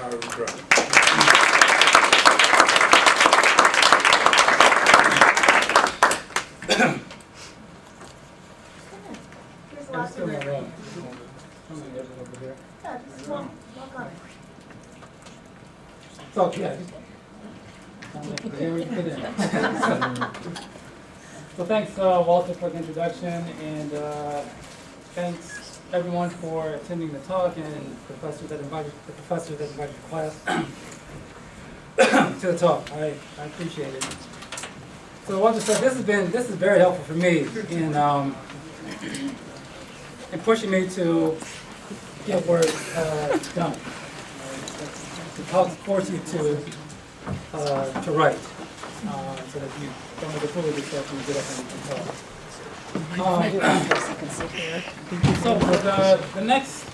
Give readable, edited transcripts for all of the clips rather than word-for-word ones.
Harvard Prof. There's lots of room. Yeah, just walk on it. So, yeah. So thanks, Walter, for the introduction, and thanks everyone for attending the talk, and the professors that invited the class to the talk. I appreciate it. So Walter said this is very helpful for me in pushing me to get work done. To help force you to write, so that you don't have to fully yourself when you get up and talk. So for the next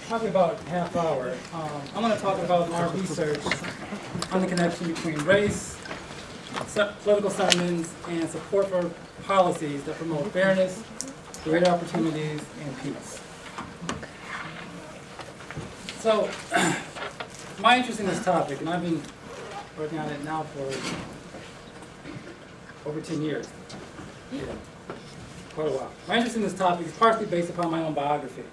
probably about half hour, I'm going to talk about our research on the connection between race, political sermons, and support for policies that promote fairness, greater opportunities, and peace. So, my interest in this topic, and I've been working on it now for over 10 years. Yeah, quite a while. My interest in this topic is partially based upon my own biography.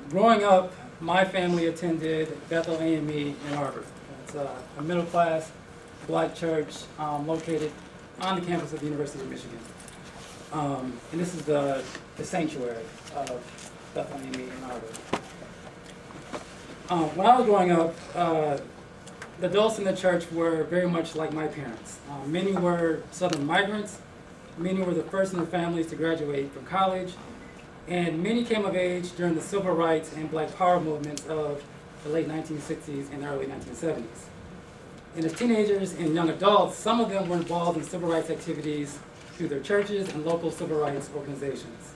Growing up, my family attended Bethel AME in Harvard. It's a middle-class black church located on the campus of the University of Michigan. And this is the sanctuary of Bethel AME in Harvard. When I was growing up, the adults in the church were very much like my parents. Many were Southern migrants, many were the first in their families to graduate from college, and many came of age during the civil rights and black power movements of the late 1960s and early 1970s. And as teenagers and young adults, some of them were involved in civil rights activities through their churches and local civil rights organizations.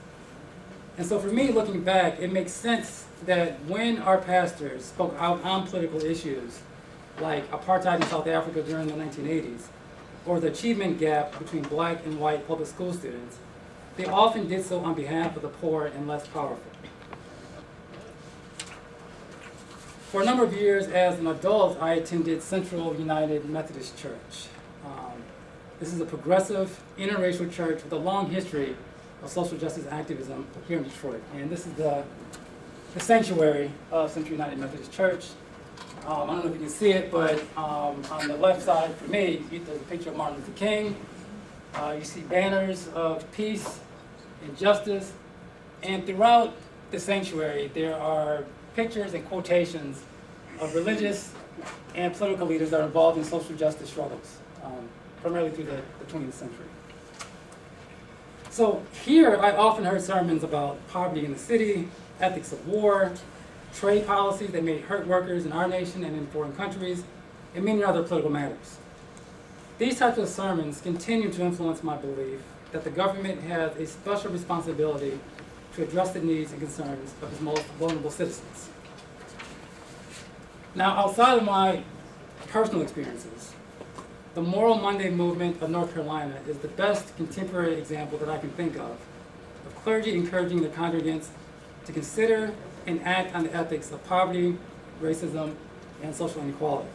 And so for me, looking back, it makes sense that when our pastors spoke out on political issues like apartheid in South Africa during the 1980s, or the achievement gap between black and white public school students, they often did so on behalf of the poor and less powerful. For a number of years as an adult, I attended Central United Methodist Church. This is a progressive, interracial church with a long history of social justice activism here in Detroit. And this is the sanctuary of Central United Methodist Church. I don't know if you can see it, but on the left side for me, there's a picture of Martin Luther King. You see banners of peace and justice. And throughout the sanctuary, there are pictures and quotations of religious and political leaders that are involved in social justice struggles, primarily through the 20th century. So here, I often heard sermons about poverty in the city, ethics of war, trade policies that may hurt workers in our nation and in foreign countries, and many other political matters. These types of sermons continue to influence my belief that the government has a special responsibility to address the needs and concerns of its most vulnerable citizens. Now, outside of my personal experiences, the Moral Monday movement of North Carolina is the best contemporary example that I can think of clergy encouraging their congregants to consider and act on the ethics of poverty, racism, and social inequality.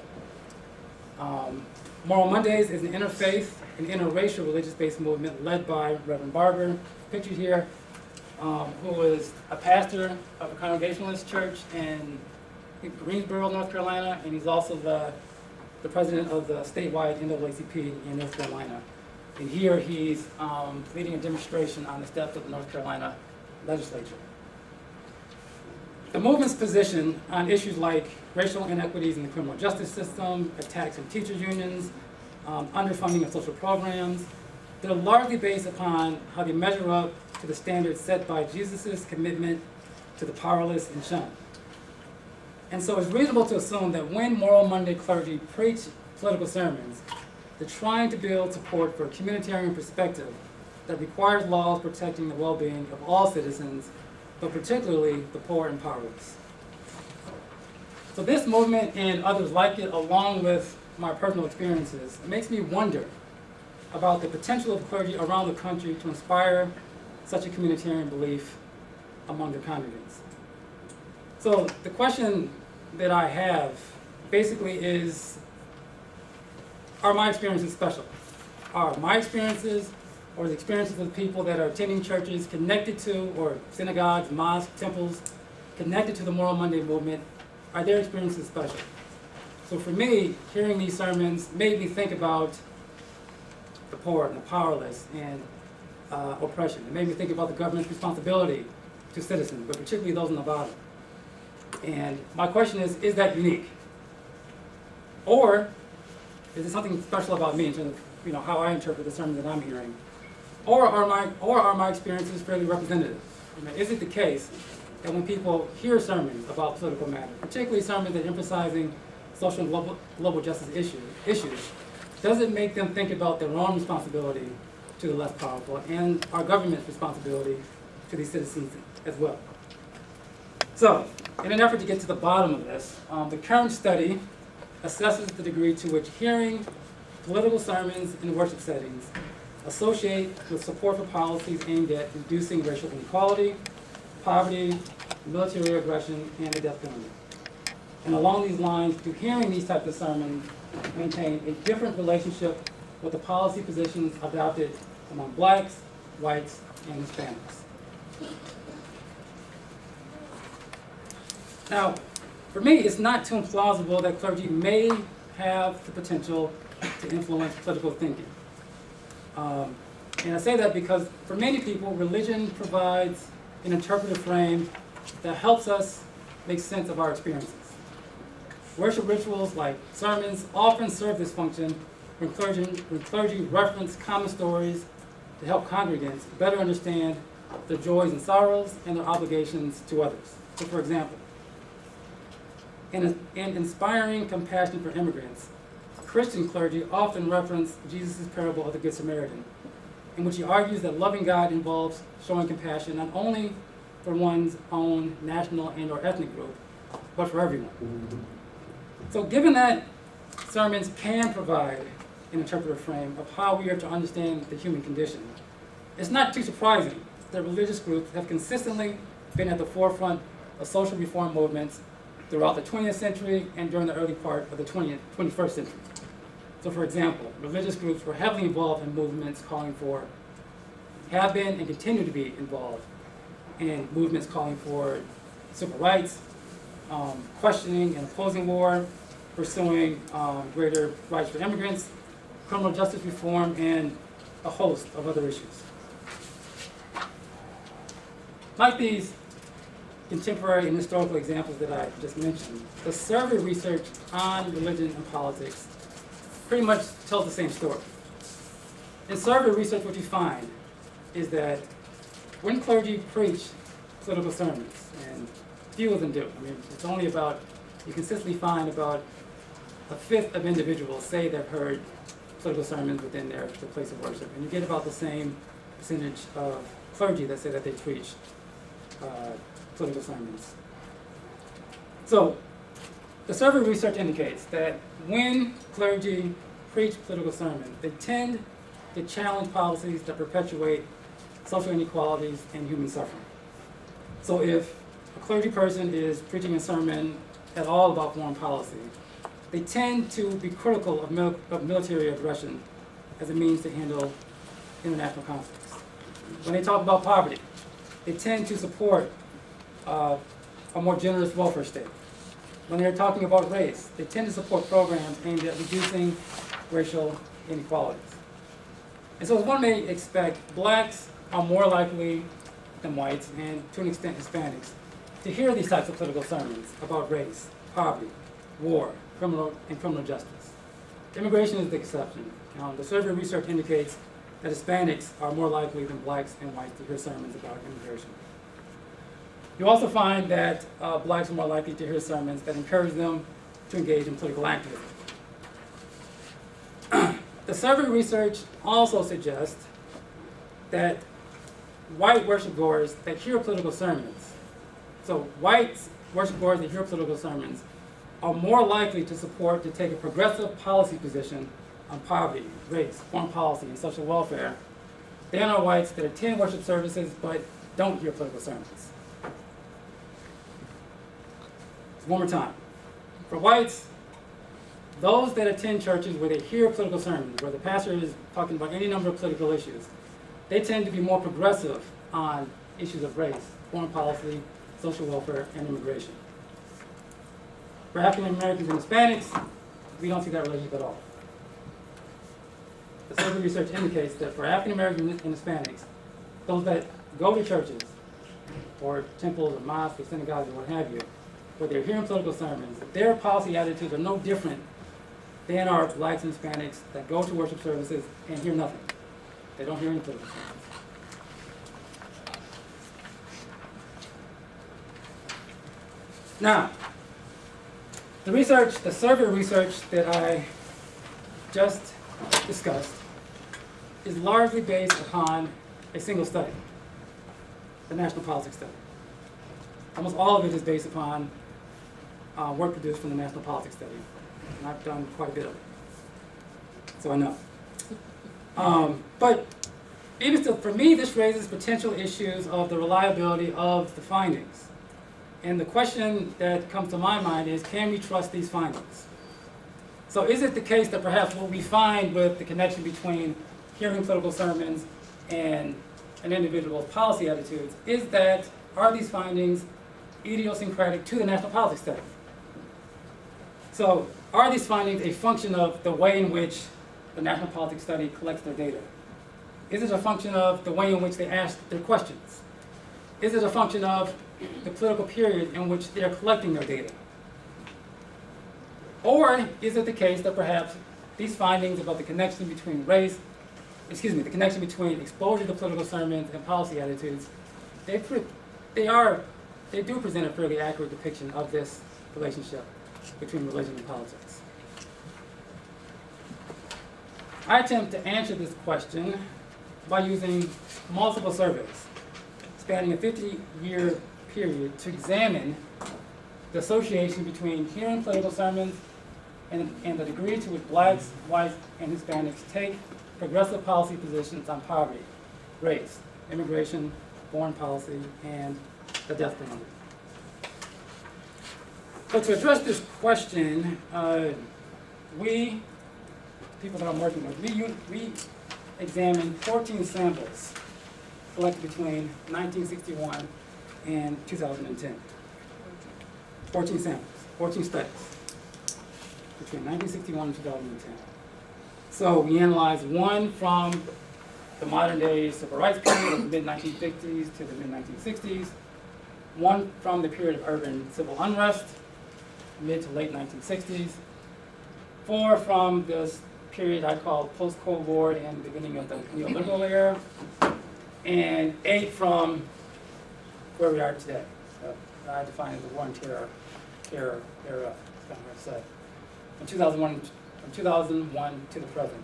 Moral Mondays is an interfaith and interracial religious-based movement led by Reverend Barber, pictured here, who is a pastor of a Congregationalist church in Greensboro, North Carolina, and he's also the president of the statewide NAACP in North Carolina. And here he's leading a demonstration on the steps of the North Carolina legislature. The movement's position on issues like racial inequities in the criminal justice system, attacks on teachers' unions, underfunding of social programs, they're largely based upon how they measure up to the standards set by Jesus' commitment to the powerless and shunned. And so it's reasonable to assume that when Moral Monday clergy preach political sermons, they're trying to build support for a communitarian perspective that requires laws protecting the well-being of all citizens, but particularly the poor and powerless. So this movement and others like it, along with my personal experiences, it makes me wonder about the potential of clergy around the country to inspire such a communitarian belief among their congregants. So the question that I have basically is, are my experiences special? Are my experiences or the experiences of people that are attending churches connected to, or synagogues, mosques, temples, connected to the Moral Monday movement, are their experiences special? So for me, hearing these sermons made me think about the poor and the powerless and oppression. It made me think about the government's responsibility to citizens, but particularly those on the bottom. And my question is that unique? Or is it something special about me in terms of how I interpret the sermon that I'm hearing? Or are my experiences fairly representative? Is it the case that when people hear sermons about political matters, particularly sermons that are emphasizing social and global justice issues, does it make them think about their own responsibility to the less powerful and our government's responsibility to these citizens as well? So, in an effort to get to the bottom of this, the current study assesses the degree to which hearing political sermons in worship settings associate with support for policies aimed at reducing racial inequality, poverty, military aggression, and the death penalty. And along these lines, do hearing these types of sermons maintain a different relationship with the policy positions adopted among blacks, whites, and Hispanics? Now, for me, it's not too implausible that clergy may have the potential to influence political thinking. And I say that because for many people, religion provides an interpretive frame that helps us make sense of our experiences. Worship rituals like sermons often serve this function when clergy reference common stories to help congregants better understand their joys and sorrows and their obligations to others. So for example, in inspiring compassion for immigrants, Christian clergy often reference Jesus' parable of the Good Samaritan, in which he argues that loving God involves showing compassion not only for one's own national and or ethnic group, but for everyone. So given that sermons can provide an interpretive frame of how we are to understand the human condition, it's not too surprising that religious groups have consistently been at the forefront of social reform movements throughout the 20th century and during the early part of the 21st century. So for example, religious groups were heavily involved in movements have been and continue to be involved in movements calling for civil rights, questioning and opposing war, pursuing greater rights for immigrants, criminal justice reform, and a host of other issues. Like these contemporary and historical examples that I just mentioned, the survey research on religion and politics pretty much tells the same story. In survey research, what you find is that when clergy preach political sermons, and few of them do, it's only about, you consistently find about a fifth of individuals say they've heard political sermons within their place of worship, and you get about the same percentage of clergy that say that they preach political sermons. So, the survey research indicates that when clergy preach political sermons, they tend to challenge policies that perpetuate social inequalities and human suffering. So if a clergy person is preaching a sermon at all about foreign policy, they tend to be critical of military aggression as a means to handle international conflicts. When they talk about poverty, they tend to support a more generous welfare state. When they're talking about race, they tend to support programs aimed at reducing racial inequalities. And so as one may expect, blacks are more likely than whites, and to an extent Hispanics, to hear these types of political sermons about race, poverty, war, criminal justice. Immigration is the exception. The survey research indicates that Hispanics are more likely than blacks and whites to hear sermons about immigration. You also find that blacks are more likely to hear sermons that encourage them to engage in political activism. The survey research also suggests that white worshipgoers that hear political sermons, so white worshipgoers that hear political sermons, are more likely to take a progressive policy position on poverty, race, foreign policy, and social welfare than are whites that attend worship services but don't hear political sermons. One more time. For whites, those that attend churches where they hear political sermons, where the pastor is talking about any number of political issues, they tend to be more progressive on issues of race, foreign policy, social welfare, and immigration. For African Americans and Hispanics, we don't see that relationship at all. The survey research indicates that for African Americans and Hispanics, those that go to churches, or temples, or mosques, or synagogues, or what have you, where they're hearing political sermons, their policy attitudes are no different than our blacks and Hispanics that go to worship services and hear nothing. They don't hear any political sermons. Now, the survey research that I just discussed is largely based upon a single study, the National Politics Study. Almost all of it is based upon work produced from the National Politics Study. And I've done quite a bit of it, so I know. But even still, for me, this raises potential issues of the reliability of the findings. And the question that comes to my mind is, can we trust these findings? So is it the case that perhaps what we find with the connection between hearing political sermons and an individual's policy attitudes is that, are these findings idiosyncratic to the National Politics Study? So are these findings a function of the way in which the National Politics Study collects their data? Is it a function of the way in which they ask their questions? Is it a function of the political period in which they're collecting their data? Or is it the case that perhaps these findings about the connection between the connection between exposure to political sermons and policy attitudes, they do present a fairly accurate depiction of this relationship between religion and politics? I attempt to answer this question by using multiple surveys spanning a 50-year period to examine the association between hearing political sermons and the degree to which blacks, whites, and Hispanics take progressive policy positions on poverty, race, immigration, foreign policy, and the death penalty. So to address this question, people that I'm working with, we examined 14 samples collected between 1961 and 2010. 14 samples, 14 studies between 1961 and 2010. So we analyzed one from the modern day civil rights period of the mid-1950s to the mid-1960s, one from the period of urban civil unrest, mid to late 1960s, 4 from this period I call post-Cold War and beginning of the neoliberal era, and 8 from where we are today. So I define it as the war and terror era, that's kind of what I say. From 2001 to the present.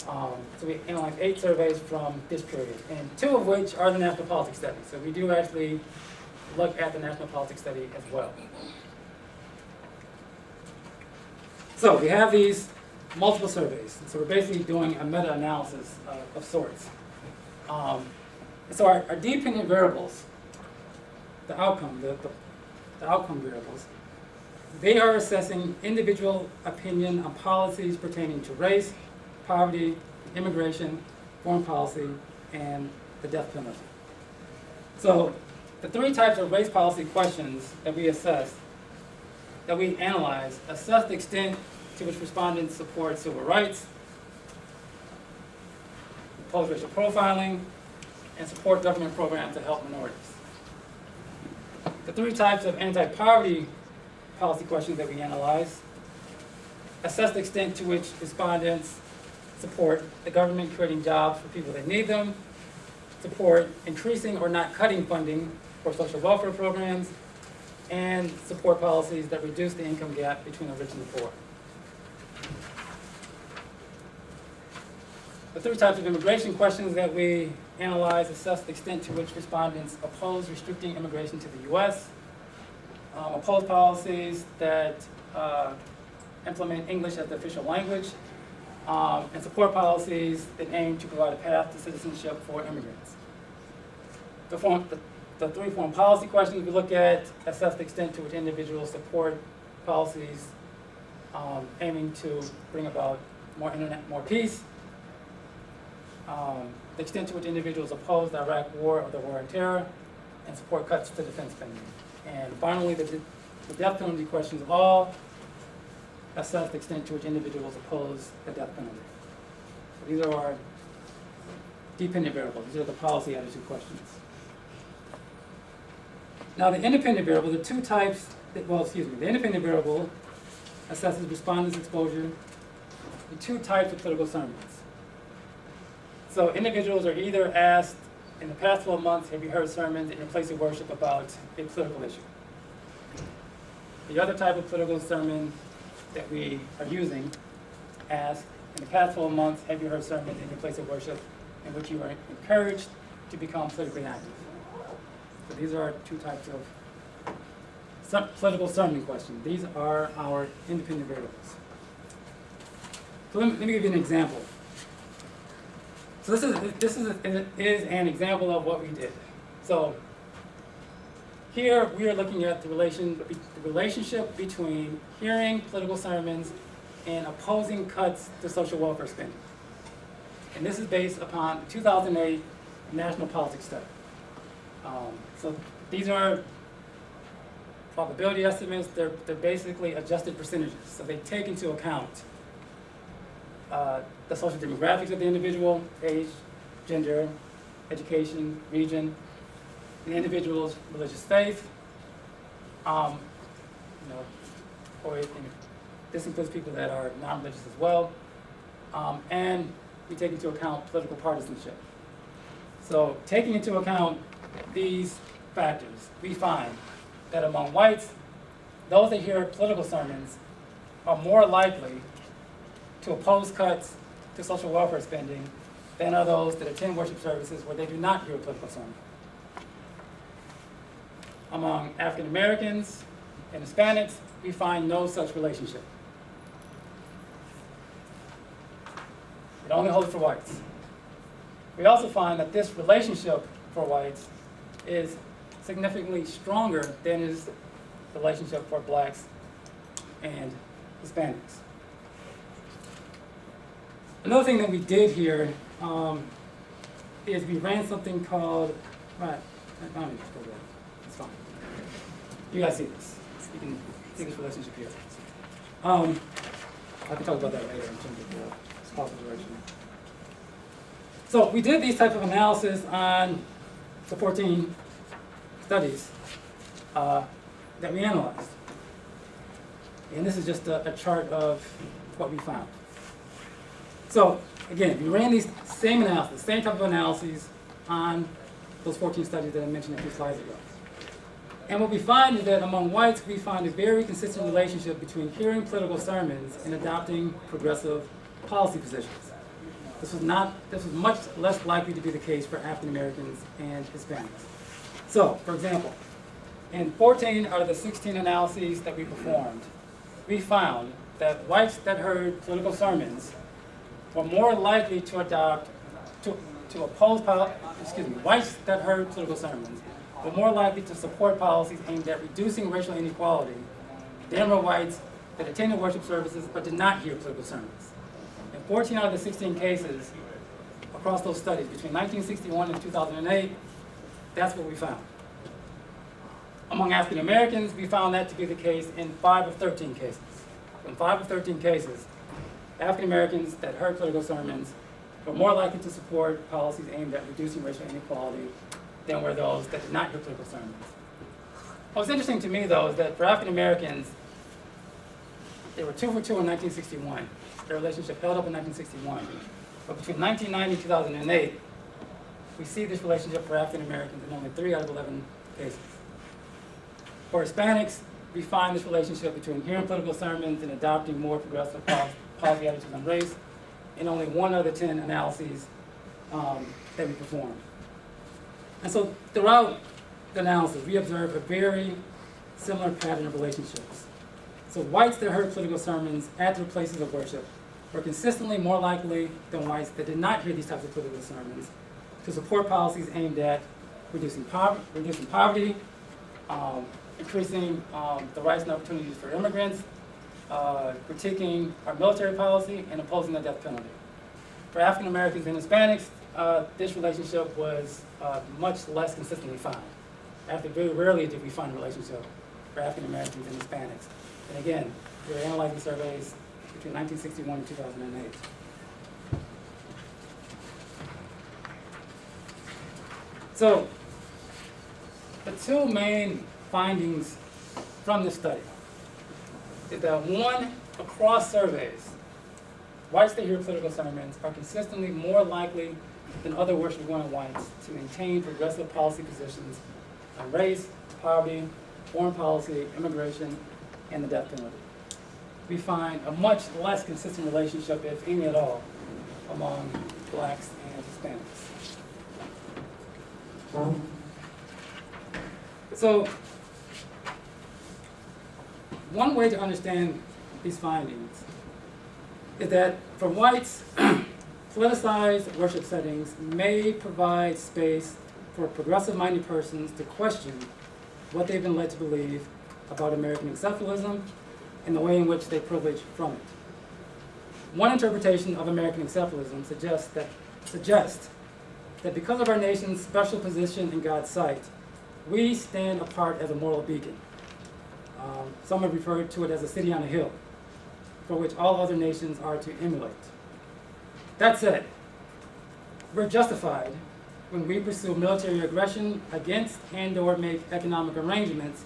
So we analyzed 8 surveys from this period, and 2 of which are the National Politics Study. So we do actually look at the National Politics Study as well. So we have these multiple surveys. So we're basically doing a meta-analysis of sorts. So our dependent variables, the outcome variables, they are assessing individual opinion on policies pertaining to race, poverty, immigration, foreign policy, and the death penalty. So the 3 types of race policy questions that we analyze, assess the extent to which respondents support civil rights, oppose racial profiling, and support government programs to help minorities. The 3 types of anti-poverty policy questions that we analyze assess the extent to which respondents support the government creating jobs for people that need them, support increasing or not cutting funding for social welfare programs, and support policies that reduce the income gap between the rich and the poor. The 3 types of immigration questions that we analyze assess the extent to which respondents oppose restricting immigration to the U.S., oppose policies that implement English as the official language, and support policies that aim to provide a path to citizenship for immigrants. The 3 foreign policy questions we look at assess the extent to which individuals support policies aiming to bring about more internet, more peace, the extent to which individuals oppose the Iraq War or the War on Terror, and support cuts to defense spending. And finally, the death penalty questions all assess the extent to which individuals oppose the death penalty. So these are our dependent variables. These are the policy attitude questions. Now the independent variable, the two types, the independent variable assesses respondents' exposure to two types of political sermons. So individuals are either asked, in the past 12 months, have you heard sermons in your place of worship about a political issue? The other type of political sermon that we are using asks, in the past 12 months, have you heard sermons in your place of worship in which you are encouraged to become politically active? So these are two types of political sermon questions. These are our independent variables. So let me give you an example. So this is an example of what we did. So here we are looking at the relationship between hearing political sermons and opposing cuts to social welfare spending. And this is based upon the 2008 National Politics Study. So these are probability estimates. They're basically adjusted percentages. So they take into account the social demographics of the individual, age, gender, education, region, the individual's religious faith, this includes people that are non-religious as well, and we take into account political partisanship. So taking into account these factors, we find that among whites, those that hear political sermons are more likely to oppose cuts to social welfare spending than are those that attend worship services where they do not hear a political sermon. Among African Americans and Hispanics, we find no such relationship. It only holds for whites. We also find that this relationship for whites is significantly stronger than is the relationship for blacks and Hispanics. Another thing that we did here is we ran something called, it's fine. You guys see this. You can see this relationship here. I can talk about that later in terms of the possible direction. So we did these type of analysis on the 14 studies that we analyzed. And this is just a chart of what we found. So again, we ran these same analysis, same type of analyses on those 14 studies that I mentioned a few slides ago. And what we find is that among whites, we find a very consistent relationship between hearing political sermons and adopting progressive policy positions. This was much less likely to be the case for African Americans and Hispanics. So, for example, in 14 out of the 16 analyses that we performed, we found that whites that heard political sermons were more likely to whites that heard political sermons were more likely to support policies aimed at reducing racial inequality than were whites that attended worship services but did not hear political sermons. In 14 out of the 16 cases across those studies, between 1961 and 2008, that's what we found. Among African Americans, we found that to be the case in 5 of 13 cases. In 5 of 13 cases, African Americans that heard political sermons were more likely to support policies aimed at reducing racial inequality than were those that did not hear political sermons. What's interesting to me, though, is that for African Americans, they were 2 for 2 in 1961. Their relationship held up in 1961. But between 1990 and 2008, we see this relationship for African Americans in only 3 out of 11 cases. For Hispanics, we find this relationship between hearing political sermons and adopting more progressive policy attitudes on race in only 1 out of 10 analyses that we performed. And so throughout the analysis, we observed a very similar pattern of relationships. So whites that heard political sermons at their places of worship were consistently more likely than whites that did not hear these types of political sermons to support policies aimed at reducing poverty, increasing the rights and opportunities for immigrants, critiquing our military policy, and opposing the death penalty. For African Americans and Hispanics, this relationship was much less consistently found. Actually, very rarely did we find a relationship for African Americans and Hispanics. And again, we were analyzing surveys between 1961 and 2008. So, the two main findings from this study is that one, across surveys, whites that hear political sermons are consistently more likely than other worship-going whites to maintain progressive policy positions on race, poverty, foreign policy, immigration, and the death penalty. We find a much less consistent relationship, if any at all, among blacks and Hispanics. So, one way to understand these findings is that for whites, politicized worship settings may provide space for progressive-minded persons to question what they've been led to believe about American exceptionalism and the way in which they privilege from it. One interpretation of American exceptionalism suggests that because of our nation's special position in God's sight, we stand apart as a moral beacon. Some have referred to it as a city on a hill, for which all other nations are to emulate. That said, we're justified when we pursue military aggression against and/or make economic arrangements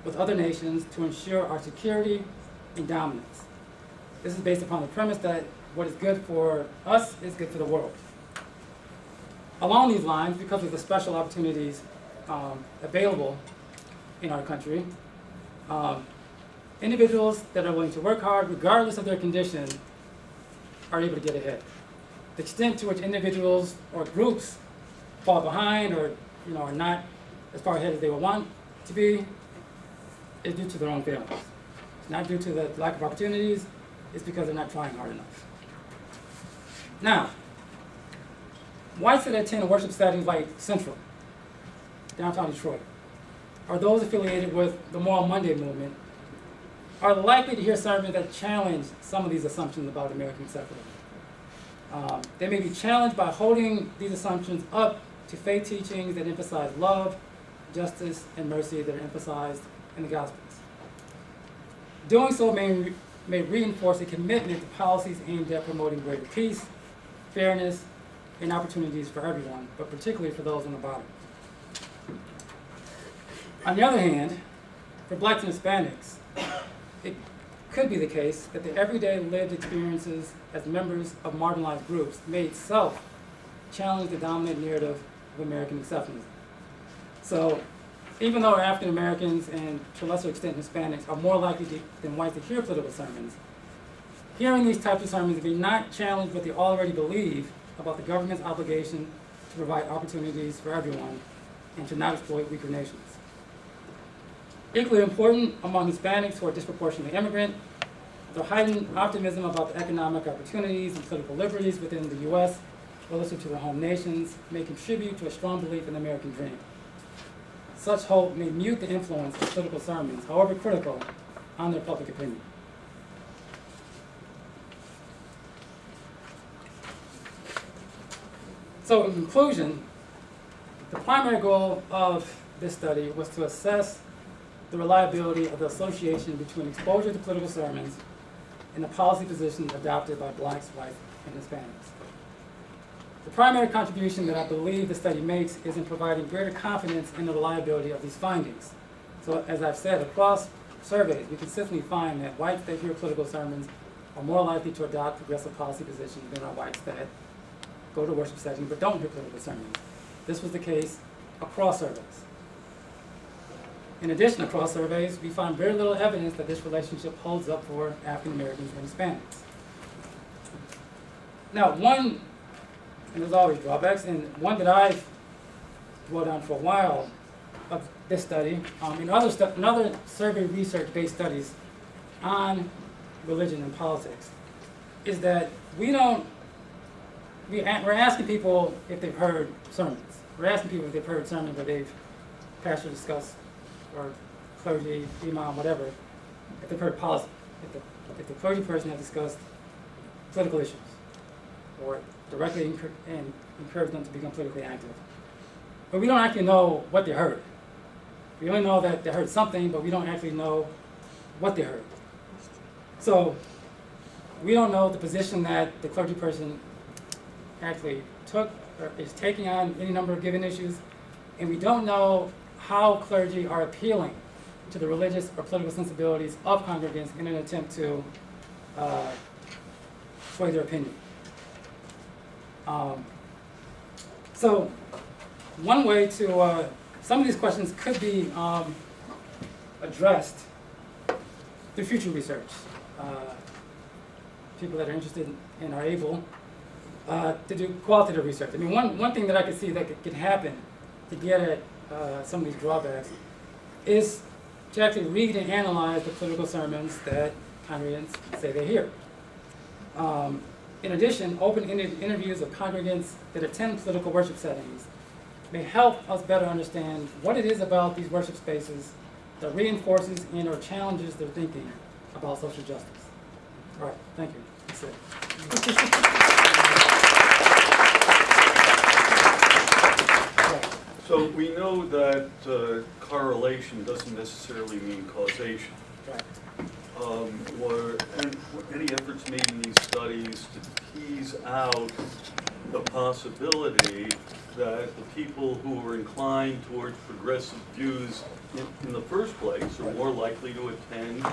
with other nations to ensure our security and dominance. This is based upon the premise that what is good for us is good for the world. Along these lines, because of the special opportunities available in our country, individuals that are willing to work hard, regardless of their condition, are able to get ahead. The extent to which individuals or groups fall behind or are not as far ahead as they would want to be is due to their own failings. It's not due to the lack of opportunities, it's because they're not trying hard enough. Now, whites that attend worship settings like Central, downtown Detroit, or those affiliated with the Moral Monday movement are likely to hear sermons that challenge some of these assumptions about American exceptionalism. They may be challenged by holding these assumptions up to faith teachings that emphasize love, justice, and mercy that are emphasized in the Gospels. Doing so may reinforce a commitment to policies aimed at promoting greater peace, fairness, and opportunities for everyone, but particularly for those on the bottom. On the other hand, for blacks and Hispanics, it could be the case that the everyday lived experiences as members of marginalized groups may itself challenge the dominant narrative of American exceptionalism. So, even though African Americans and to a lesser extent Hispanics are more likely than whites to hear political sermons, hearing these types of sermons may not challenge what they already believe about the government's obligation to provide opportunities for everyone and to not exploit weaker nations. Equally important among Hispanics who are disproportionately immigrant, the heightened optimism about the economic opportunities and political liberties within the U.S. relative to their home nations may contribute to a strong belief in the American dream. Such hope may mute the influence of political sermons, however critical, on their public opinion. So in conclusion, the primary goal of this study was to assess the reliability of the association between exposure to political sermons and the policy positions adopted by blacks, whites, and Hispanics. The primary contribution that I believe the study makes is in providing greater confidence in the reliability of these findings. So as I've said, across surveys, we consistently find that whites that hear political sermons are more likely to adopt progressive policy positions than are whites that go to worship settings but don't hear political sermons. This was the case across surveys. In addition, across surveys, we find very little evidence that this relationship holds up for African Americans and Hispanics. Now, and there's always drawbacks, and one that I've dwelled on for a while of this study, in other survey research-based studies on religion and politics, is that we're asking people if they've heard sermons. We're asking people if they've heard sermons that they've pastor discussed or clergy, imam, whatever, if they've heard policy, if the clergy person has discussed political issues, or directly encourage them to become politically active. But we don't actually know what they heard. We only know that they heard something, but we don't actually know what they heard. So we don't know the position that the clergy person actually took or is taking on any number of given issues, and we don't know how clergy are appealing to the religious or political sensibilities of congregants in an attempt to sway their opinion. So one way to, some of these questions could be addressed through future research. People that are interested and are able to do qualitative research. I mean, one thing that I could see that could happen to get at some of these drawbacks is to actually read and analyze the political sermons that congregants say they hear. In addition, open-ended interviews of congregants that attend political worship settings may help us better understand what it is about these worship spaces that reinforces and or challenges their thinking about social justice. All right, thank you. That's it. So we know that correlation doesn't necessarily mean causation. Right. Were any efforts made in these studies to tease out the possibility that the people who are inclined towards progressive views in the first place are more likely to attend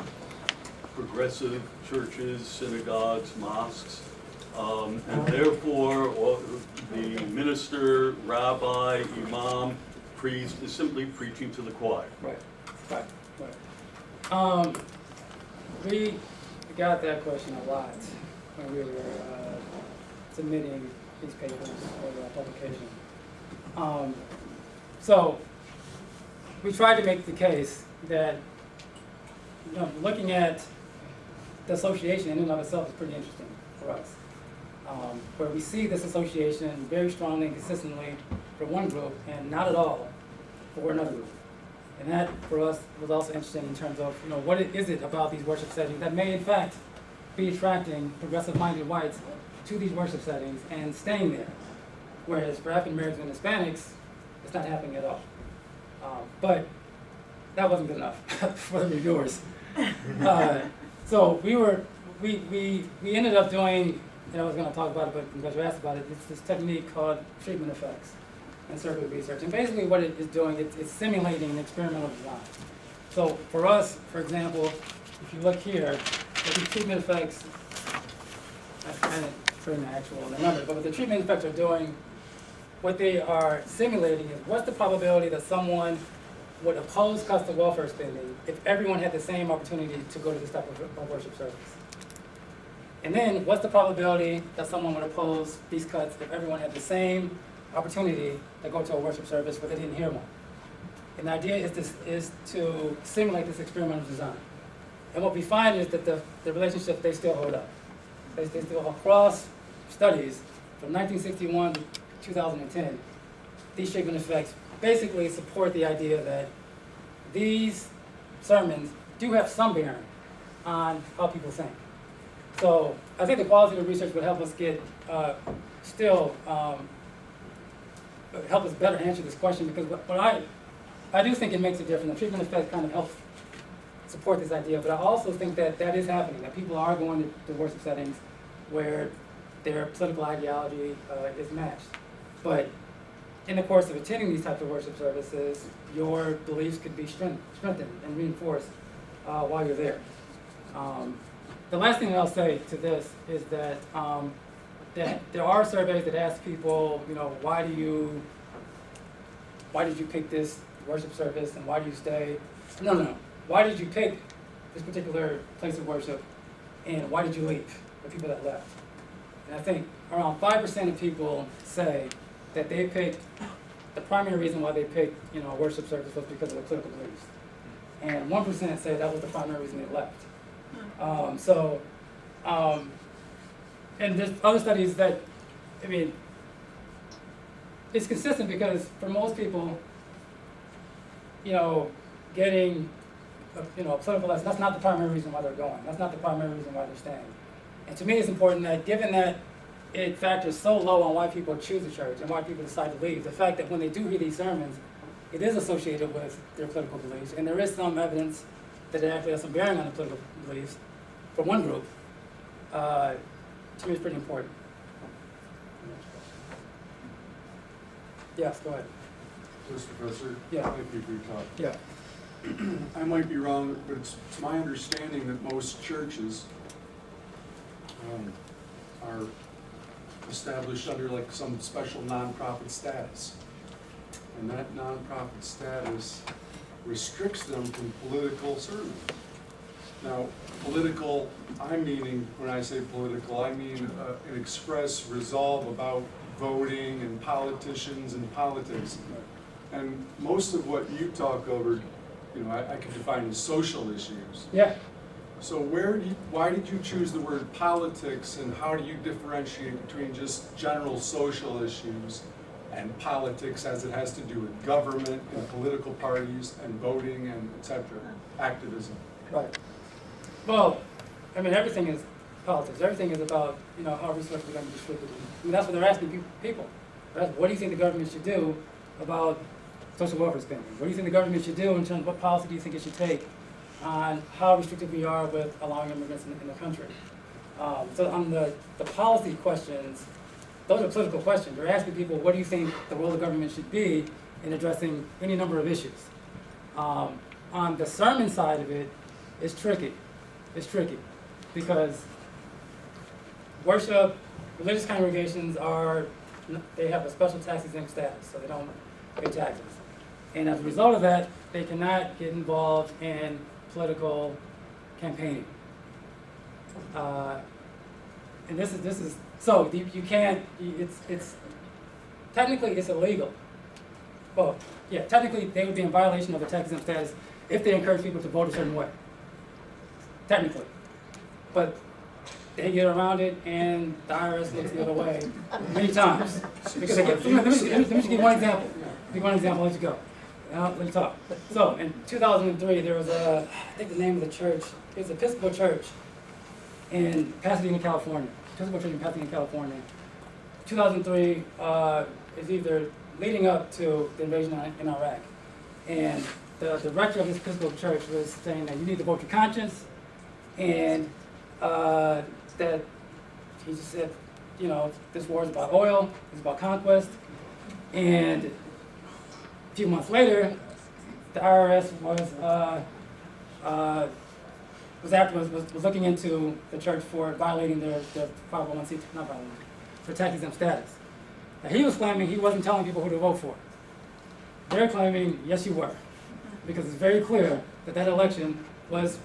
progressive churches, synagogues, mosques, and therefore the minister, rabbi, imam, priest is simply preaching to the choir? Right. We got that question a lot when we were submitting these papers for publication. So we tried to make the case that looking at the association in and of itself is pretty interesting for us, where we see this association very strongly and consistently for one group and not at all for another group. And that, for us, was also interesting in terms of, what is it about these worship settings that may, in fact, be attracting progressive-minded whites to these worship settings and staying there. Whereas for African Americans and Hispanics, it's not happening at all. But that wasn't good enough for the reviewers. So we ended up doing, and I was going to talk about it, but because you asked about it, it's this technique called treatment effects in survey research. And basically what it is doing, it's simulating an experimental design. So for us, for example, if you look here, the treatment effects, I didn't bring the actual number, but what the treatment effects are doing, what they are simulating is what's the probability that someone would oppose custom welfare spending if everyone had the same opportunity to go to this type of worship service. And then what's the probability that someone would oppose these cuts if everyone had the same opportunity to go to a worship service but they didn't hear one. And the idea is to simulate this experimental design. And what we find is that the relationships, they still hold up. They still, across studies from 1961 to 2010, these treatment effects basically support the idea that these sermons do have some bearing on how people think. So I think the qualitative research would help us get help us better answer this question, because what I do think it makes a difference. The treatment effect kind of helps support this idea, but I also think that that is happening, that people are going to worship settings where their political ideology is matched. But in the course of attending these types of worship services, your beliefs could be strengthened and reinforced while you're there. The last thing that I'll say to this is that there are surveys that ask people, why did you pick this worship service and why do you stay? No. Why did you pick this particular place of worship and why did you leave, the people that left? And I think around 5% of people say that they picked, the primary reason why they picked, a worship service was because of the political beliefs. And 1% say that was the primary reason they left. And there's other studies that, it's consistent because for most people, getting a political lesson, that's not the primary reason why they're going. That's not the primary reason why they're staying. And to me, it's important that given that it factors so low on why people choose a church and why people decide to leave, the fact that when they do hear these sermons, it is associated with their political beliefs, and there is some evidence that it actually has some bearing on the political beliefs for one group, to me is pretty important. Yes, go ahead. Mr. Professor? Yeah. Thank you for your talk. Yeah. I might be wrong, but it's my understanding that most churches are established under like some special nonprofit status. And that nonprofit status restricts them from political sermons. Now, political, I'm meaning, when I say political, I mean an express resolve about voting and politicians and politics. And most of what you talk over, I could define as social issues. Yeah. So why did you choose the word politics, and how do you differentiate between just general social issues and politics as it has to do with government and political parties and voting and et cetera, activism? Right. Well, I mean, everything is politics. Everything is about, how resources are going to be distributed. I mean, that's what they're asking people. What do you think the government should do about social welfare spending? What do you think the government should do in terms of what policy do you think it should take on how restrictive we are with allowing immigrants in the country? So on the policy questions, those are political questions. They're asking people, what do you think the role of government should be in addressing any number of issues? On the sermon side of it, it's tricky. It's tricky because worship, religious congregations they have a special tax exempt status, so they don't pay taxes. And as a result of that, they cannot get involved in political campaigning. And this is so you can't. It's technically it's illegal. Well, yeah, technically they would be in violation of the tax exempt status if they encourage people to vote a certain way. Technically, but they get around it, and the IRS looks the other way many times. Because let me just give you one example. I'll let you go. Let me talk. So in 2003, there was I think the name of the church, it was Episcopal Church in Pasadena, California. 2003 is either leading up to the invasion in Iraq. And the director of this Episcopal Church was saying that you need to vote your conscience, and that he just said, this war is about oil, it's about conquest. And a few months later, the IRS was looking into the church for violating their 501c2, not violating, for tax exempt status. Now, he was claiming he wasn't telling people who to vote for. They're claiming, yes, you were, because it's very clear that election was,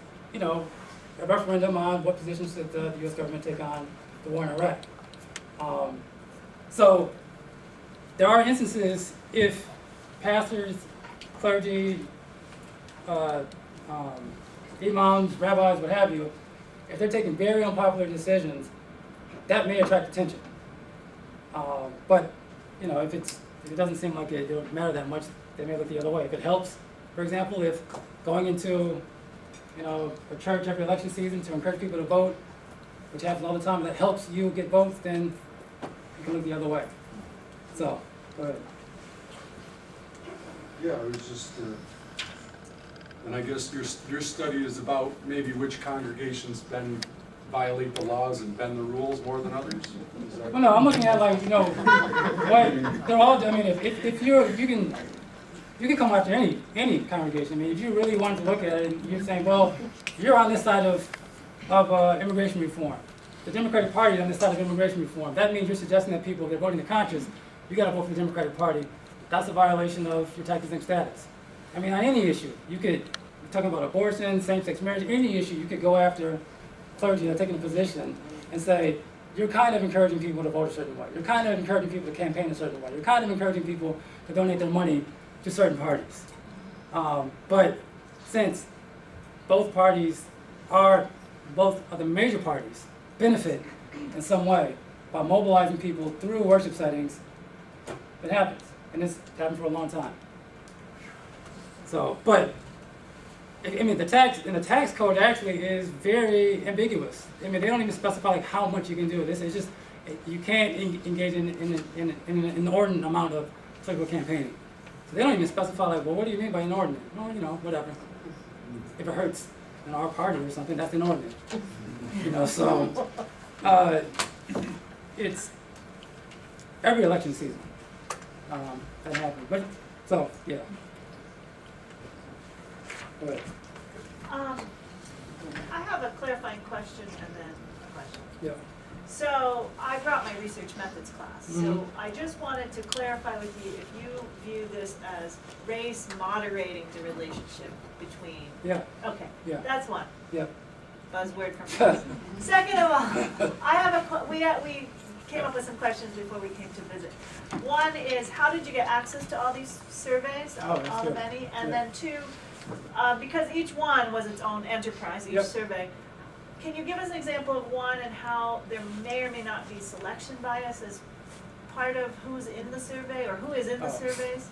a referendum on what positions should the U.S. government take on the war in Iraq. So there are instances if pastors, clergy, imams, rabbis, what have you, if they're taking very unpopular decisions, that may attract attention. But if it doesn't seem like it'll matter that much, they may look the other way. If it helps, for example, if going into a church every election season to encourage people to vote, which happens all the time, that helps you get votes, then you can look the other way. So, go ahead. Yeah, it was just, and I guess your study is about maybe which congregations violate the laws and bend the rules more than others? Well, no, I'm looking at what they're all. I mean, if you can come after any congregation. I mean, if you really wanted to look at it, and you're saying, well, you're on this side of immigration reform. The Democratic Party is on this side of immigration reform. That means you're suggesting that people, if they're voting to conscience, you got to vote for the Democratic Party. That's a violation of your tax exempt status. I mean, on any issue, you're talking about abortion, same-sex marriage, any issue, you could go after clergy that are taking a position and say, you're kind of encouraging people to vote a certain way. You're kind of encouraging people to campaign a certain way. You're kind of encouraging people to donate their money to certain parties. But since both of the major parties benefit in some way by mobilizing people through worship settings, it happens. And it's happened for a long time. So, but I mean, the tax code actually is very ambiguous. I mean, they don't even specify like how much you can do. This is just, you can't engage in an inordinate amount of political campaigning. So they don't even specify like, well, what do you mean by inordinate? Well, you know, whatever. If it hurts in our party or something, that's inordinate. You know, so it's every election season that happens. But so yeah. Go ahead. I have a clarifying question and then a question. Yeah. So I brought my research methods class. So Mhm. I just wanted to clarify with you if you view this as race moderating the relationship between. Yeah. Okay. Yeah. That's one. Yeah. Buzzword from me. Second of all, I have we came up with some questions before we came to visit. One is, how did you get access to all these surveys, Oh, that's all the good. many? And Yeah. then two, because each one was its own enterprise, each Yep. survey. Can you give us an example of one and how there may or may not be selection bias as part of who's in the survey or who is in the Oh. surveys?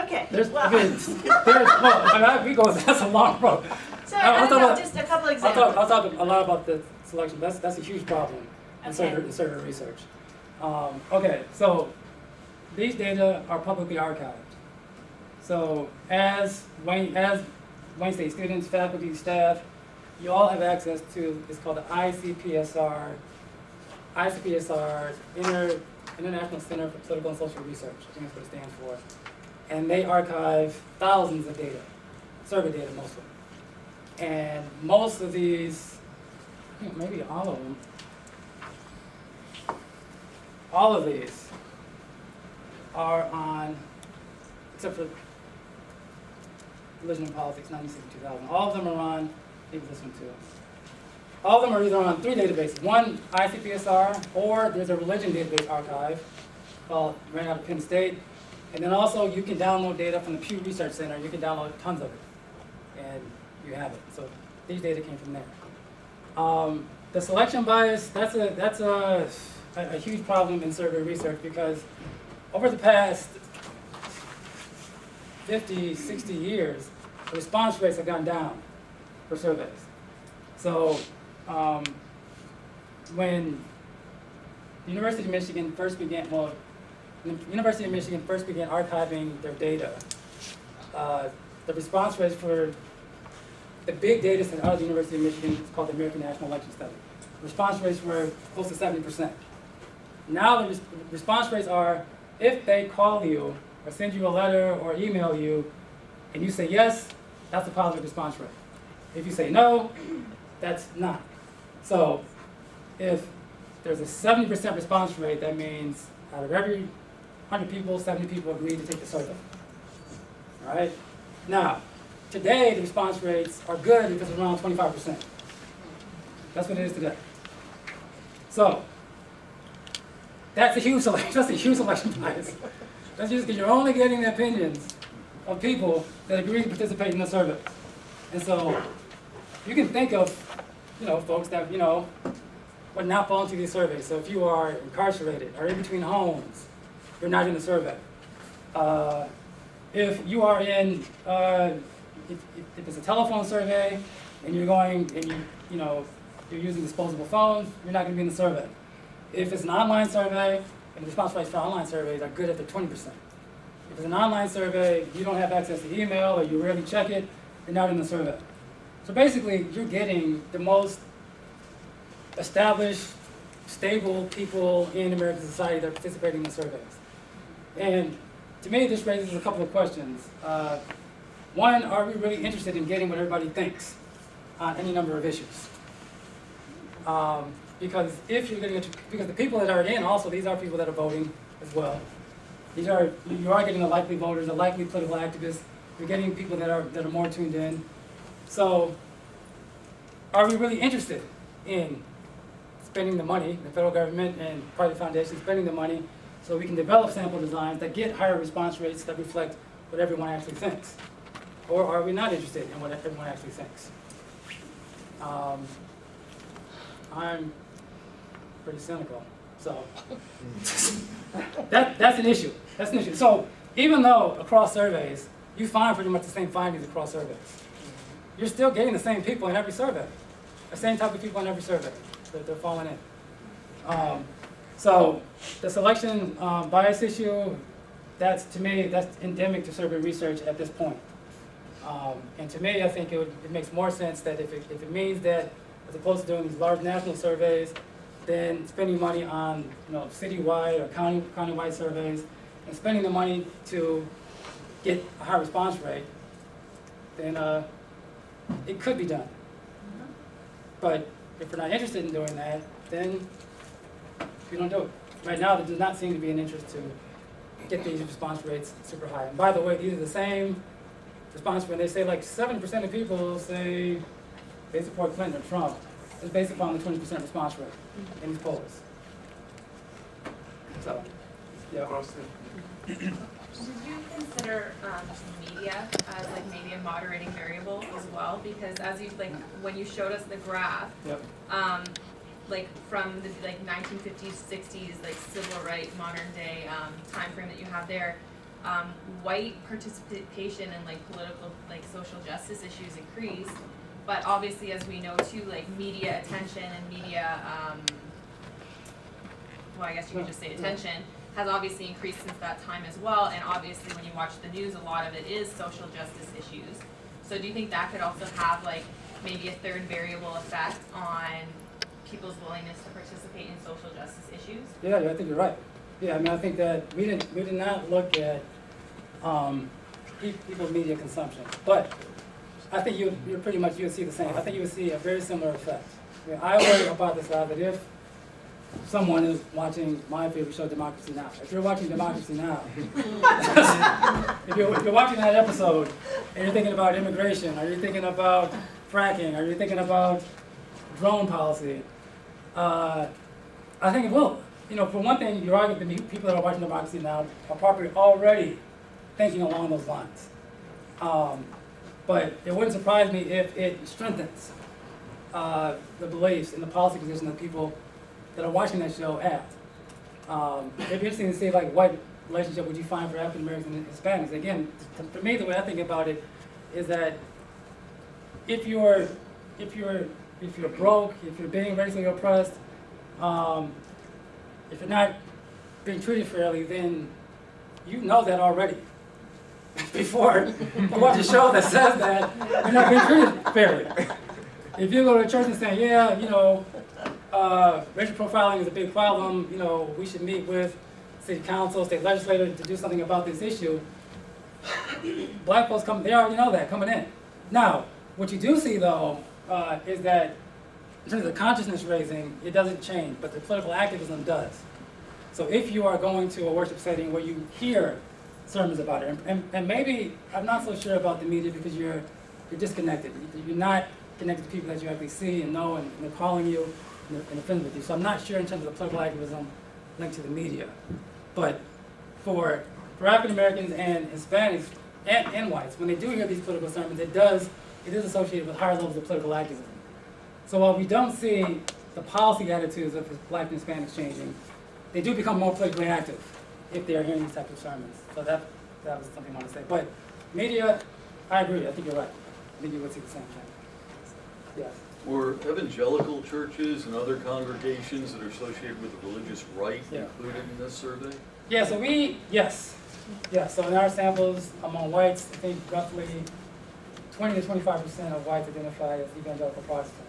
Okay, There's, well, I mean, we go. That's a long road. so I'll I don't talk know, about- just a couple I'll examples. talk a lot about the selection. That's a huge problem in Okay. survey research. Okay, so these data are publicly archived. So as Wayne State students, faculty, staff, you all have access to, it's called the ICPSR, International Center for Political and Social Research, I think that's what it stands for. And they archive thousands of data, survey data mostly. And most of these, I think maybe all of these are on, except for Religion and Politics, 1960-2000. All of them are on, maybe this one too. All of them are either on three databases. One, ICPSR, or there's a religion database archive called, ran out of Penn State. And then also you can download data from the Pew Research Center. You can download tons of it, and you have it. So these data came from there. The selection bias, that's a huge problem in survey research because over the past 50, 60 years, the response rates have gone down for surveys. So when the University of Michigan first began, archiving their data, the response rates for the big data set out of the University of Michigan is called the American National Election Study. Response rates were close to 70%. Now the response rates are, if they call you or send you a letter or email you and you say yes, that's a positive response rate. If you say no, that's not. So if there's a 70% response rate, that means out of every 100 people, 70 people agreed to take the survey. All right? Now, today the response rates are good if it's around 25%. That's what it is today. So that's a huge selection bias. That's just because you're only getting the opinions of people that agree to participate in the survey. And so you can think of, folks that, would not fall into these surveys. So if you are incarcerated or in between homes, you're not in the survey. If you are in, if it's a telephone survey and you're going and you're using disposable phones, you're not going to be in the survey. If it's an online survey, and the response rates for online surveys are good at the 20%. If it's an online survey, you don't have access to email or you rarely check it, you're not in the survey. So basically, you're getting the most established, stable people in American society that are participating in the surveys. And to me, this raises a couple of questions. One, are we really interested in getting what everybody thinks on any number of issues? Because if you're getting, because the people that are in also, these are people that are voting as well. You are getting the likely voters, the likely political activists. You're getting people that are more tuned in. So, are we really interested in spending the money, the federal government and private foundations spending the money, so we can develop sample designs that get higher response rates that reflect what everyone actually thinks? Or are we not interested in what everyone actually thinks? I'm pretty cynical, so that's an issue. That's an issue. So even though across surveys, you find pretty much the same findings across surveys. you're still getting the same people in every survey. The same type of people in every survey. They're falling in. So the selection bias issue, to me, that's endemic to survey research at this point. And to me, I think it makes more sense that if it means that, as opposed to doing these large national surveys, then spending money on citywide or countywide surveys, and spending the money to get a high response rate, then it could be done. But if we're not interested in doing that, then we don't do it. Right now, there does not seem to be an interest to get these response rates super high. And by the way, these are the same response rate. They say like 7% of people say they support Clinton or Trump. It's based upon the 20% response rate in these polls. So, yeah. Did you consider media as like maybe a moderating variable as well? Because as you when you showed us the graph, Yep. like from the 1950s, 60s, like civil rights, modern day time frame that you have there, white participation in like political, like social justice issues increased, but obviously, as we know too, like media attention and media, well, I guess you could just say attention, has obviously increased since that time as well. And obviously, when you watch the news, a lot of it is social justice issues. So do you think that could also have like maybe a third variable effect on people's willingness to participate in social justice issues? Yeah, I think you're right. Yeah, I mean, I think that we did not look at people's media consumption, but I think you would see the same. I think you would see a very similar effect. I mean, I worry about this that if someone is watching my favorite show, Democracy Now. If you're watching Democracy Now, if you're watching that episode and you're thinking about immigration, or you're thinking about fracking, or you're thinking about drone policy, I think it will. For one thing, you're arguing the people that are watching Democracy Now are probably already thinking along those lines. But it wouldn't surprise me if it strengthens the beliefs and the policy position that people that are watching that show have. It'd be interesting to see what relationship would you find for African Americans and Hispanics. Again, for me, the way I think about it is that if you're broke, if you're being racially oppressed, if you're not being treated fairly, then you know that already. Before you watch a show that says that you're not being treated fairly. If you go to church and say, yeah, racial profiling is a big problem, we should meet with city council, state legislature to do something about this issue, black folks they already know that coming in. Now, what you do see though, is that in terms of consciousness raising, it doesn't change, but the political activism does. So if you are going to a worship setting where you hear sermons about it, and maybe I'm not so sure about the media because you're disconnected. You're not connected to people that you actually see and know, and they're calling you and they're friends with you. So I'm not sure in terms of the political activism linked to the media. But for African Americans and Hispanics and whites, when they do hear these political sermons, it is associated with higher levels of political activism. So while we don't see the policy attitudes of black and Hispanics changing, they do become more politically active if they are hearing these types of sermons. So that was something I wanted to say. But media, I agree. I think you're right. I think you would see the same thing. Yes. Were evangelical churches and other congregations that are associated with the religious right Yeah. included in this survey? Yeah, so yes. So in our samples among whites, I think roughly 20 to 25% of whites identify as evangelical Protestant.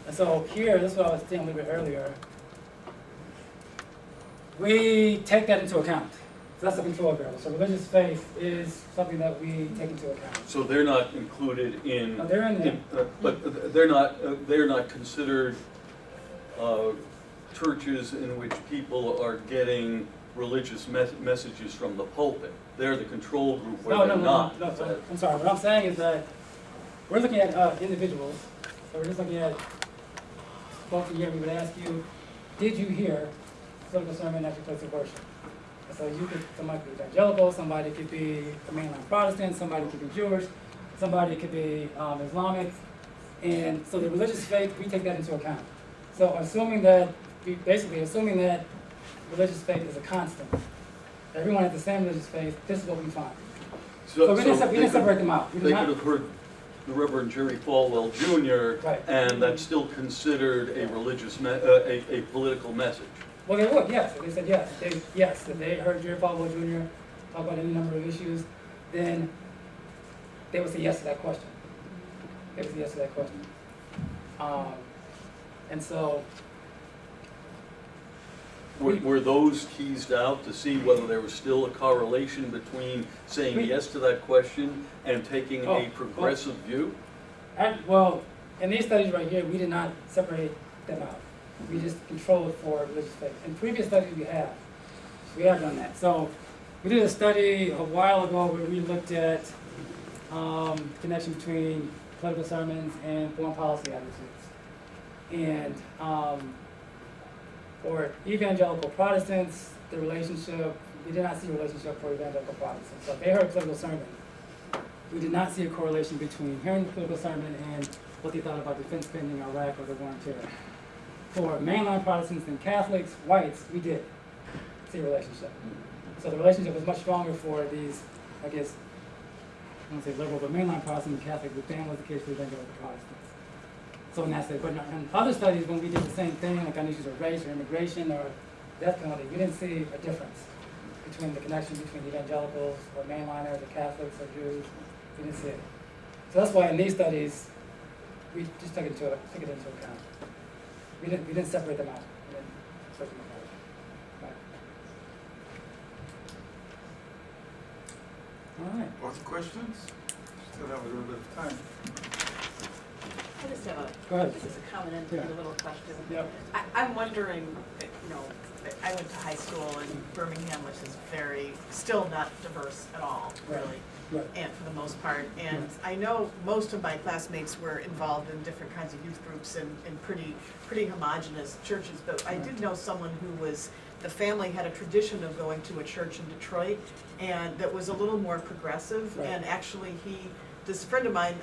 And so here, this is what I was saying a little bit earlier, we take that into account. So that's the control variable. So religious faith is something that we take into account. So they're not included in. Oh, they're in there. But they're not considered churches in which people are getting religious messages from the pulpit. They're the control group where they're not. No, I'm sorry. What I'm saying is that we're looking at individuals. So we're just looking at folks in here. We would ask you, did you hear political sermon at your place of worship? And so somebody could be evangelical, somebody could be a mainline Protestant, somebody could be Jewish, somebody could be Islamic. And so the religious faith, we take that into account. So assuming that religious faith is a constant, everyone has the same religious faith, this is what we find. So we didn't separate them out. They could have heard the Reverend Jerry Falwell Jr., Right. and that's still considered a religious, a political message. Well, they would, yes. They said yes. Yes, if they heard Jerry Falwell Jr. talk about any number of issues, then they would say yes to that question. They would say yes to that question. And so, Were those teased out to see whether there was still a correlation between saying yes to that question and taking a progressive view? well, in these studies right here, we did not separate them out. We just controlled for religious faith. In previous studies we have done that. So we did a study a while ago where we looked at connection between political sermons and foreign policy attitudes. And for evangelical Protestants, the relationship, we did not see a relationship for evangelical Protestants. So if they heard a political sermon, we did not see a correlation between hearing the political sermon and what they thought about defense spending in Iraq or the war on terror. For mainline Protestants and Catholics, whites, we did see a relationship. So the relationship was much stronger for these, I guess, I don't want to say liberal, but mainline Protestant and Catholic, than was the case for evangelical Protestants. So in that sense, but in other studies, when we did the same thing, like on issues of race or immigration or death penalty, we didn't see a difference between the connection between evangelicals or mainliners or Catholics or Jews. We didn't see it. So that's why in these studies, we just took it into account. We didn't separate them out. We didn't separate them out. Right. All right. Lots of questions? Still have a little bit of time. I just have Go ahead. this is a comment and Yeah. a little question. Yep. I'm wondering, I went to high school in Birmingham, which is still not diverse at all, really. Right. And for the most part, and I know most of my classmates were involved in different kinds of youth groups and pretty homogenous churches, but I did know someone who the family had a tradition of going to a church in Detroit, and that was a little more progressive, Right. and actually this friend of mine,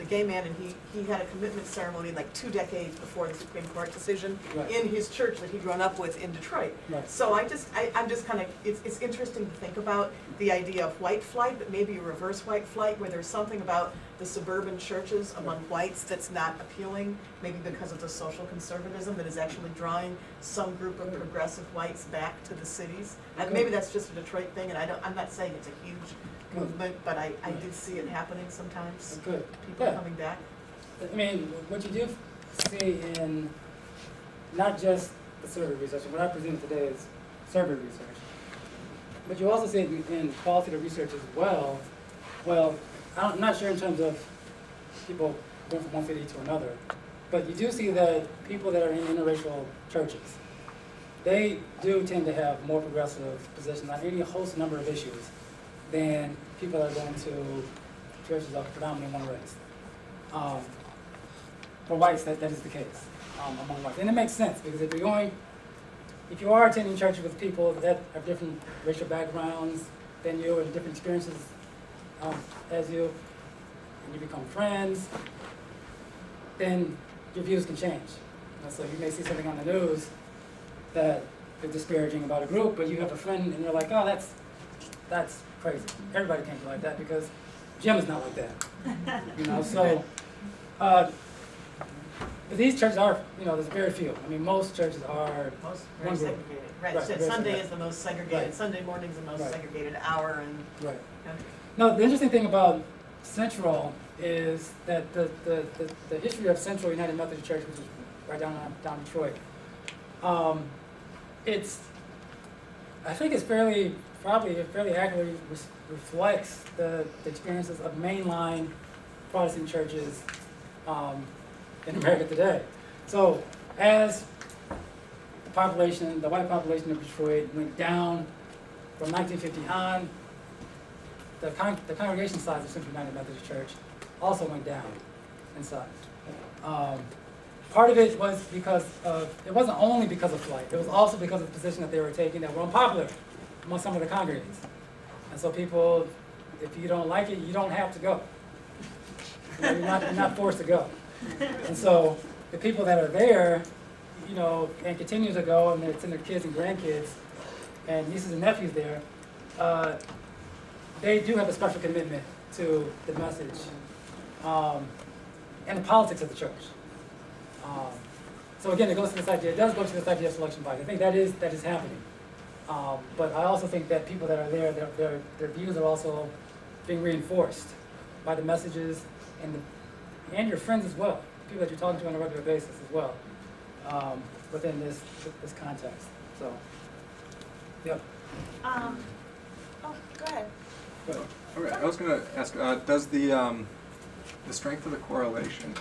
a gay man, and he had a commitment ceremony like 2 decades before the Supreme Court decision Right. in his church that he'd grown up with in Detroit. Right. So I'm just kind of, it's interesting to think about the idea of white flight, but maybe a reverse white flight, where there's something about the suburban churches among whites that's not appealing, maybe because of the social conservatism that is actually drawing some group of progressive whites back to the cities. And Okay. maybe that's just a Detroit thing, and I'm not saying it's a huge movement, but I did see it happening sometimes. Good. People Yeah. coming back. I mean, what you do see in not just the survey research, what I presented today is survey research, but you also see it in qualitative research as well. Well, I'm not sure in terms of people going from one city to another, but you do see that people that are in interracial churches, they do tend to have more progressive positions on any host number of issues than people that are going to churches of predominantly one race. For whites, that is the case among whites. And it makes sense, because if you are attending churches with people that have different racial backgrounds than you, or different experiences as you, and you become friends, then your views can change. So you may see something on the news that is disparaging about a group, but you have a friend and you're like, oh, that's crazy. Everybody can't be like that, because Jim is not like that. So but these churches are, there's very few. I mean, most churches are Most one very group. segregated. Right, Right, so very Sunday segregated. is the most segregated, Right. Sunday morning is the most Right. segregated hour, and Right. yeah. No, the interesting thing about Central is that the history of Central United Methodist Church, which is right down Detroit, I think it's fairly accurately reflects the experiences of mainline Protestant churches in America today. So as the white population of Detroit went down from 1950 on, the congregation size of Central United Methodist Church also went down in size. Part of it was it wasn't only because of flight, it was also because of the position that they were taking that were unpopular among some of the congregants. And so people, if you don't like it, you don't have to go. You're not forced to go. And so the people that are there, and continue to go, and send their kids and grandkids and nieces and nephews there, they do have a special commitment to the message and the politics of the church. So again, it goes to this idea, it does go to this idea of selection bias. I think that is happening. But I also think that people that are there, their views are also being reinforced by the messages and your friends as well, people that you're talking to on a regular basis as well, within this context. So, yep. Oh, go ahead. Good. All right, I was going to ask, does the strength of the correlation,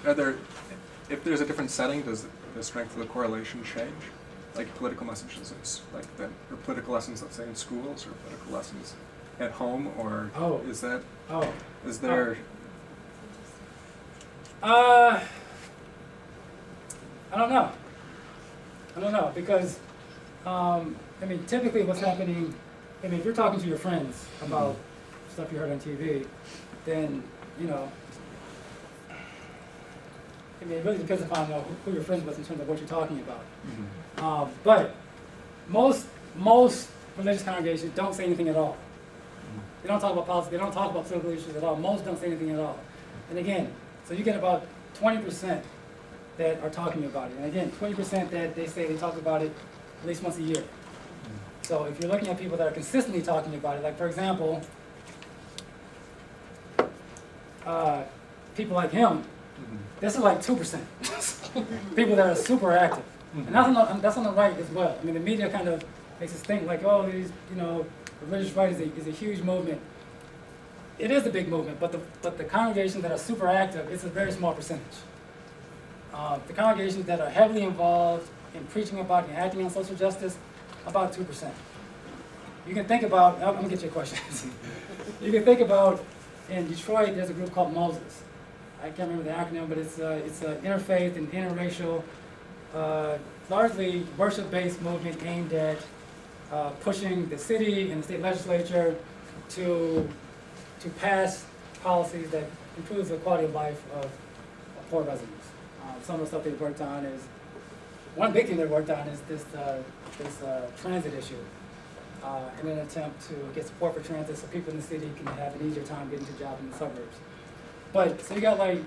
if there's a different setting, does the strength of the correlation change? Like political messages, or political lessons, let's say in schools, or political lessons at home, or is there? I don't know, because, typically what's happening, if you're talking to your friends about stuff you heard on TV, then, it really depends upon who your friends with in terms of what you're talking about. Mm-hmm. But most religious congregations don't say anything at all. They don't talk about politics, they don't talk about political issues at all. Most don't say anything at all. And again, so you get about 20% that are talking about it. And again, 20% that they say they talk about it at least once a year. So if you're looking at people that are consistently talking about it, like for example, people like him, this is like 2%. People that are super active. And that's on the right as well. The media kind of makes us think like, oh, these, religious right is a huge movement. It is a big movement, but the congregations that are super active, it's a very small percentage. The congregations that are heavily involved in preaching about and acting on social justice, about 2%. You can think about, I'm gonna get your questions. You can think about, in Detroit, there's a group called Moses. I can't remember the acronym, but it's an interfaith and interracial, largely worship-based movement aimed at pushing the city and the state legislature to pass policies that improves the quality of life of poor residents. Some of the stuff they've worked on is, one big thing they've worked on is this transit issue, in an attempt to get support for transit so people in the city can have an easier time getting to jobs in the suburbs. But, so you got like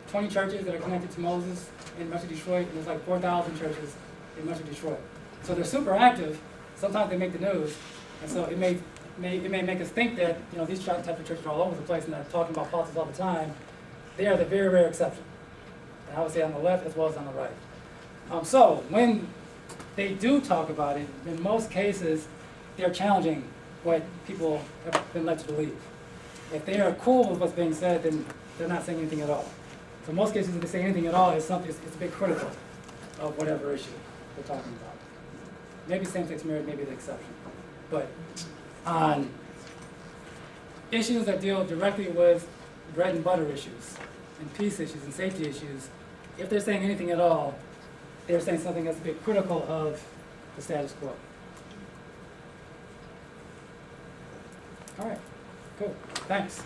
20 churches that are connected to Moses in Metro Detroit, and there's like 4,000 churches in Metro Detroit. So they're super active, sometimes they make the news, and so it may make us think that, these types of churches are all over the place and they're talking about politics all the time. They are the very rare exception. And I would say on the left as well as on the right. So when they do talk about it, in most cases, they're challenging what people have been led to believe. If they are cool with what's being said, then they're not saying anything at all. So in most cases, if they say anything at all, it's a bit critical of whatever issue they're talking about. Maybe same-sex marriage may be the exception. But on issues that deal directly with bread and butter issues, and peace issues, and safety issues, if they're saying anything at all, they're saying something that's a bit critical of the status quo. All right, cool, thanks.